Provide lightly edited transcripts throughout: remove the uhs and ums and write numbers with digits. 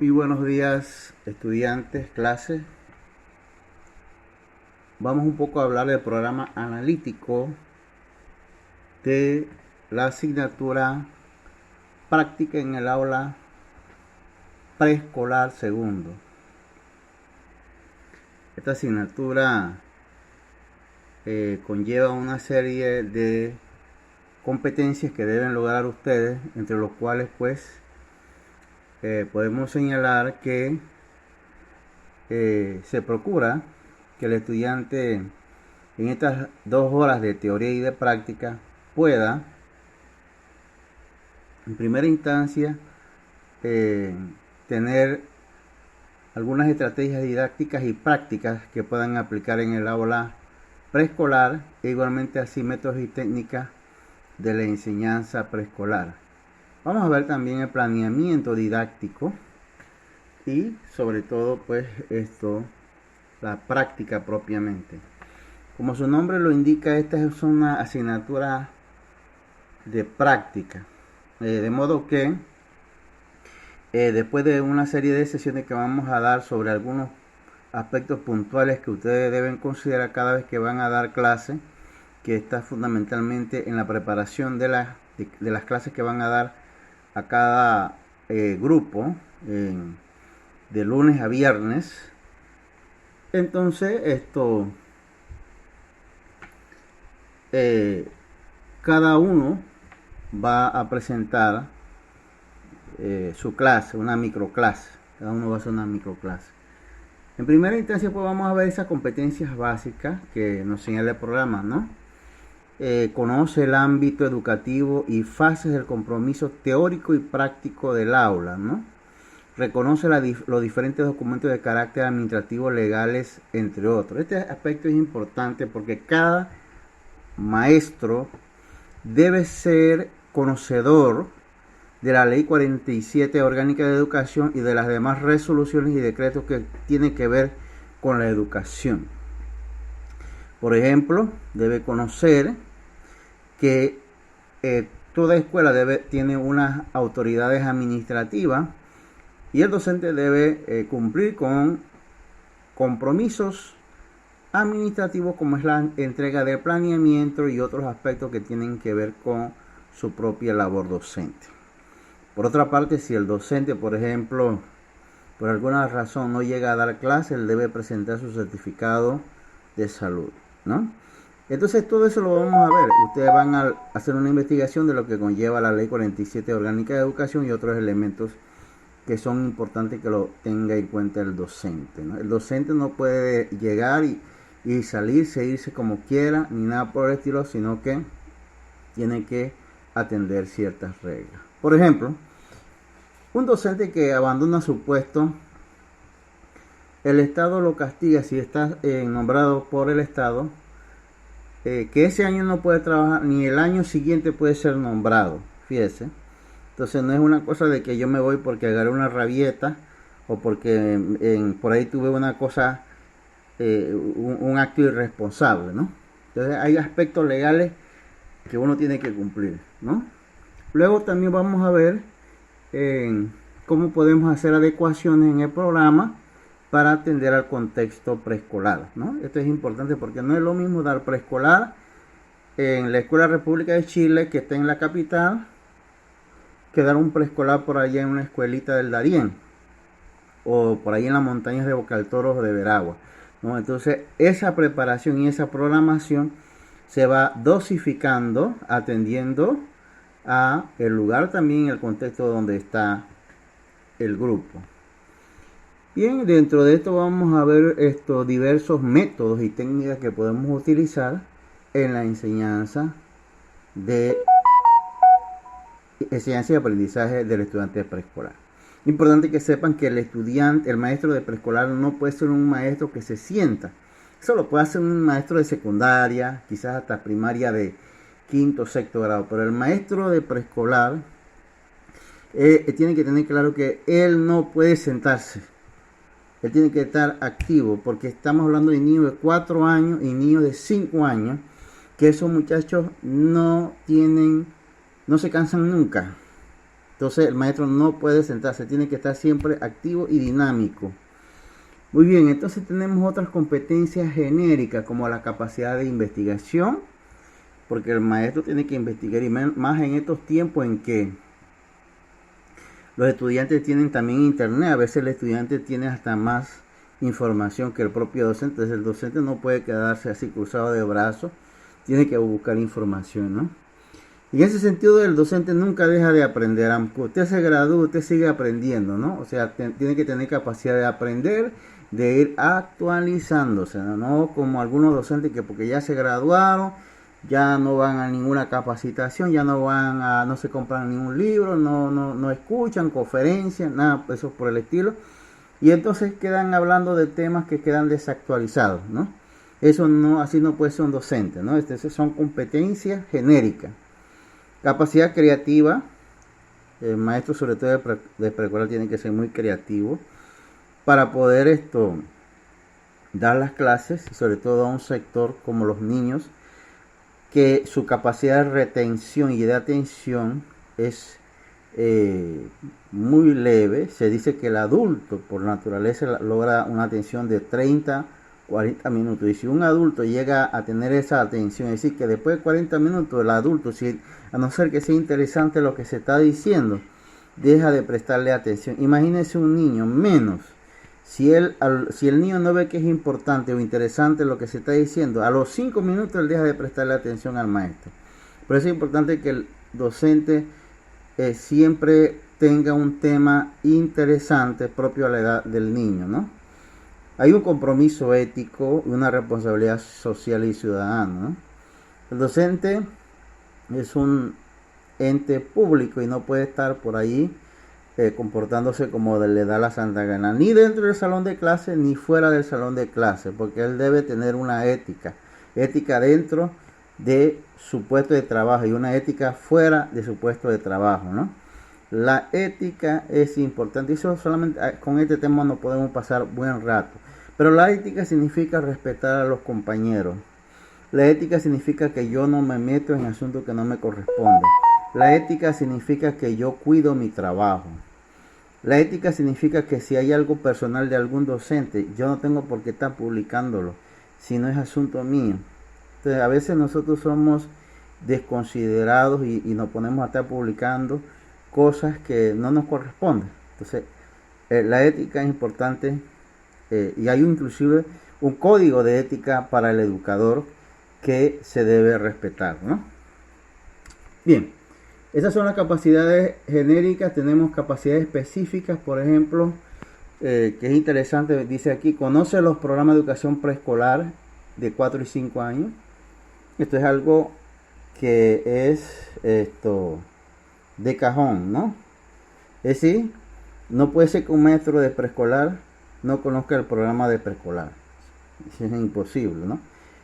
Muy buenos días, estudiantes, clases. Vamos un poco a hablar del programa analítico de la asignatura práctica en el aula preescolar segundo. Esta asignatura conlleva una serie de competencias que deben lograr ustedes, entre los cuales podemos señalar que se procura que el estudiante en estas 2 horas de teoría y de práctica pueda, en primera instancia, tener algunas estrategias didácticas y prácticas que puedan aplicar en el aula preescolar, e igualmente así métodos y técnicas de la enseñanza preescolar. Vamos a ver también el planeamiento didáctico y sobre todo la práctica propiamente. Como su nombre lo indica, esta es una asignatura de práctica, de modo que después de una serie de sesiones que vamos a dar sobre algunos aspectos puntuales que ustedes deben considerar cada vez que van a dar clase, que está fundamentalmente en la preparación de las clases que van a dar a cada grupo de lunes a viernes. Entonces cada uno va a presentar su clase, una microclase. Cada uno va a hacer una microclase. En primera instancia vamos a ver esas competencias básicas que nos señala el programa, ¿no? Conoce el ámbito educativo y fases del compromiso teórico y práctico del aula, ¿no? Reconoce los diferentes documentos de carácter administrativo, legales, entre otros. Este aspecto es importante porque cada maestro debe ser conocedor de la Ley 47 Orgánica de Educación y de las demás resoluciones y decretos que tienen que ver con la educación. Por ejemplo, debe conocer que toda escuela tiene unas autoridades administrativas y el docente debe cumplir con compromisos administrativos como es la entrega de planeamiento y otros aspectos que tienen que ver con su propia labor docente. Por otra parte, si el docente, por ejemplo, por alguna razón no llega a dar clase, él debe presentar su certificado de salud, ¿no? Entonces todo eso lo vamos a ver. Ustedes van a hacer una investigación de lo que conlleva la Ley 47 Orgánica de Educación y otros elementos que son importantes que lo tenga en cuenta el docente, ¿no? El docente no puede llegar y salirse, irse como quiera, ni nada por el estilo, sino que tiene que atender ciertas reglas. Por ejemplo, un docente que abandona su puesto, el Estado lo castiga si está nombrado por el Estado, que ese año no puede trabajar, ni el año siguiente puede ser nombrado, fíjese. Entonces no es una cosa de que yo me voy porque agarré una rabieta o porque por ahí tuve una cosa, un acto irresponsable, ¿no? Entonces hay aspectos legales que uno tiene que cumplir, ¿no? Luego también vamos a ver cómo podemos hacer adecuaciones en el programa para atender al contexto preescolar, ¿no? Esto es importante porque no es lo mismo dar preescolar en la Escuela República de Chile, que está en la capital, que dar un preescolar por allá en una escuelita del Darién o por ahí en las montañas de Boca del Toro o de Veragua, ¿no? Entonces esa preparación y esa programación se va dosificando atendiendo a el lugar, también el contexto donde está el grupo. Bien, dentro de esto vamos a ver estos diversos métodos y técnicas que podemos utilizar en la enseñanza y aprendizaje del estudiante preescolar. Importante que sepan que el maestro de preescolar no puede ser un maestro que se sienta. Eso lo puede hacer un maestro de secundaria, quizás hasta primaria de quinto o sexto grado, pero el maestro de preescolar tiene que tener claro que él no puede sentarse. Él tiene que estar activo, porque estamos hablando de niños de 4 años y niños de 5 años, que esos muchachos no se cansan nunca. Entonces el maestro no puede sentarse, tiene que estar siempre activo y dinámico. Muy bien, entonces tenemos otras competencias genéricas como la capacidad de investigación, porque el maestro tiene que investigar, y más en estos tiempos en que los estudiantes tienen también internet. A veces el estudiante tiene hasta más información que el propio docente. Entonces el docente no puede quedarse así cruzado de brazos, tiene que buscar información, ¿no? Y en ese sentido el docente nunca deja de aprender. Aunque usted se gradúe, usted sigue aprendiendo, ¿no? O sea, tiene que tener capacidad de aprender, de ir actualizándose, ¿no? No como algunos docentes que porque ya se graduaron, ya no van a ninguna capacitación, ya no van a, no se compran ningún libro, no escuchan conferencias, nada, eso por el estilo. Y entonces quedan hablando de temas que quedan desactualizados, ¿no? Eso no, así no puede ser un docente, ¿no? Son competencias genéricas. Capacidad creativa. El maestro, sobre todo de preescolar, tiene que ser muy creativo para poder dar las clases, y sobre todo a un sector como los niños, que su capacidad de retención y de atención es muy leve. Se dice que el adulto por naturaleza logra una atención de 30, 40 minutos. Y si un adulto llega a tener esa atención, es decir, que después de 40 minutos el adulto, a no ser que sea interesante lo que se está diciendo, deja de prestarle atención. Imagínense un niño menos. Si el niño no ve que es importante o interesante lo que se está diciendo, a los 5 minutos él deja de prestarle atención al maestro. Por eso es importante que el docente siempre tenga un tema interesante propio a la edad del niño, ¿no? Hay un compromiso ético y una responsabilidad social y ciudadana, ¿no? El docente es un ente público y no puede estar por ahí comportándose como le da la santa gana, ni dentro del salón de clase ni fuera del salón de clase, porque él debe tener una ética dentro de su puesto de trabajo y una ética fuera de su puesto de trabajo, ¿no? La ética es importante, y eso solamente con este tema no podemos pasar buen rato, pero la ética significa respetar a los compañeros. La ética significa que yo no me meto en asuntos que no me corresponden. La ética significa que yo cuido mi trabajo. La ética significa que si hay algo personal de algún docente, yo no tengo por qué estar publicándolo, si no es asunto mío. Entonces, a veces nosotros somos desconsiderados y nos ponemos a estar publicando cosas que no nos corresponden. Entonces, la ética es importante, y hay inclusive un código de ética para el educador que se debe respetar, ¿no? Bien, esas son las capacidades genéricas. Tenemos capacidades específicas, por ejemplo, que es interesante, dice aquí, conoce los programas de educación preescolar de 4 y 5 años. Esto es algo que es de cajón, ¿no? Es decir, no puede ser que un maestro de preescolar no conozca el programa de preescolar. Eso es imposible, ¿no?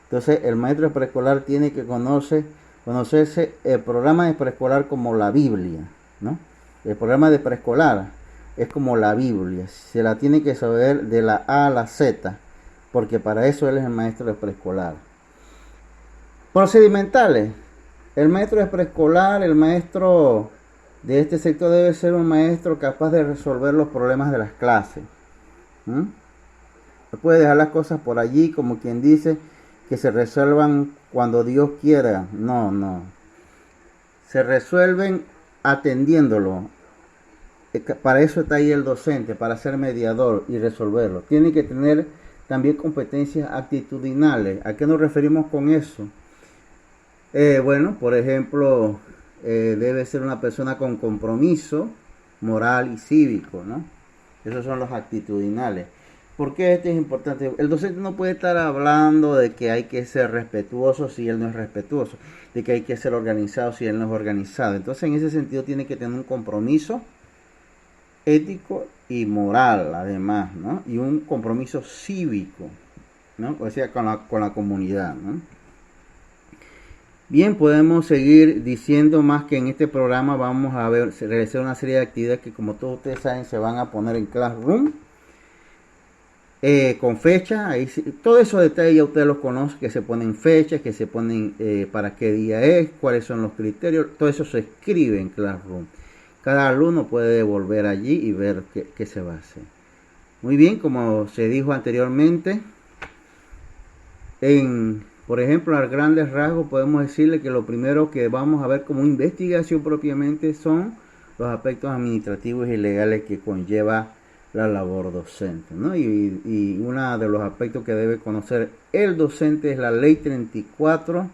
Entonces el maestro de preescolar tiene que conocerse el programa de preescolar como la Biblia, ¿no? El programa de preescolar es como la Biblia, se la tiene que saber de la A a la Z, porque para eso él es el maestro de preescolar. Procedimentales. El maestro de preescolar, el maestro de este sector debe ser un maestro capaz de resolver los problemas de las clases. No puede dejar las cosas por allí como quien dice que se resuelvan cuando Dios quiera. No. Se resuelven atendiéndolo. Para eso está ahí el docente, para ser mediador y resolverlo. Tiene que tener también competencias actitudinales. ¿A qué nos referimos con eso? Bueno, por ejemplo, debe ser una persona con compromiso moral y cívico, ¿no? Esos son los actitudinales. ¿Por qué este es importante? El docente no puede estar hablando de que hay que ser respetuoso si él no es respetuoso, de que hay que ser organizado si él no es organizado. Entonces, en ese sentido, tiene que tener un compromiso ético y moral, además, ¿no? Y un compromiso cívico, ¿no? O sea, con la comunidad, ¿no? Bien, podemos seguir diciendo más que en este programa vamos a realizar una serie de actividades que, como todos ustedes saben, se van a poner en Classroom. Con fecha, ahí todo esos detalles ya ustedes los conocen, que se ponen fechas, que se ponen para qué día es, cuáles son los criterios, todo eso se escribe en Classroom. cada alumno puede volver allí y ver qué se va a hacer. Muy bien, como se dijo anteriormente, por ejemplo, a grandes rasgos podemos decirle que lo primero que vamos a ver como investigación propiamente son los aspectos administrativos y legales que conlleva la labor docente, ¿no? Y uno de los aspectos que debe conocer el docente es la Ley 34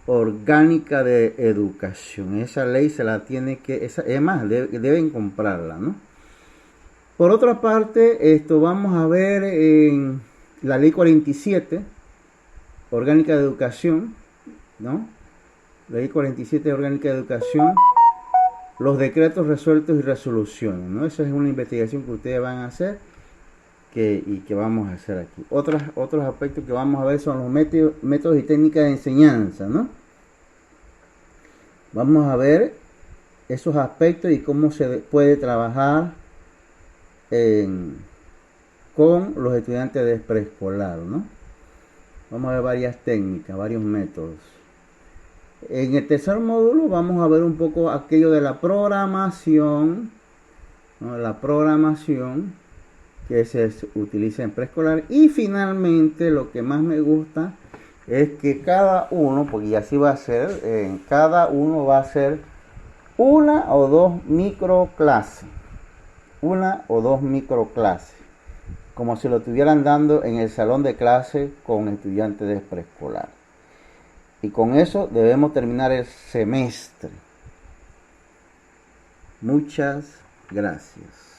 Orgánica de Educación. Esa ley se la tiene que, es más, deben comprarla, ¿no? Por otra parte, vamos a ver en la Ley 47 Orgánica de Educación, ¿no? Ley 47 Orgánica de Educación, los decretos resueltos y resoluciones, ¿no? Esa es una investigación que ustedes van a hacer y que vamos a hacer aquí. Otros aspectos que vamos a ver son los métodos y técnicas de enseñanza, ¿no? Vamos a ver esos aspectos y cómo se puede trabajar con los estudiantes de preescolar, ¿no? Vamos a ver varias técnicas, varios métodos. En el tercer módulo vamos a ver un poco aquello de la programación, ¿no? La programación que se utiliza en preescolar. Y finalmente lo que más me gusta es que cada uno, porque así va a ser, cada uno va a hacer una o dos microclases. Como si lo estuvieran dando en el salón de clase con estudiantes de preescolar. Y con eso debemos terminar el semestre. Muchas gracias.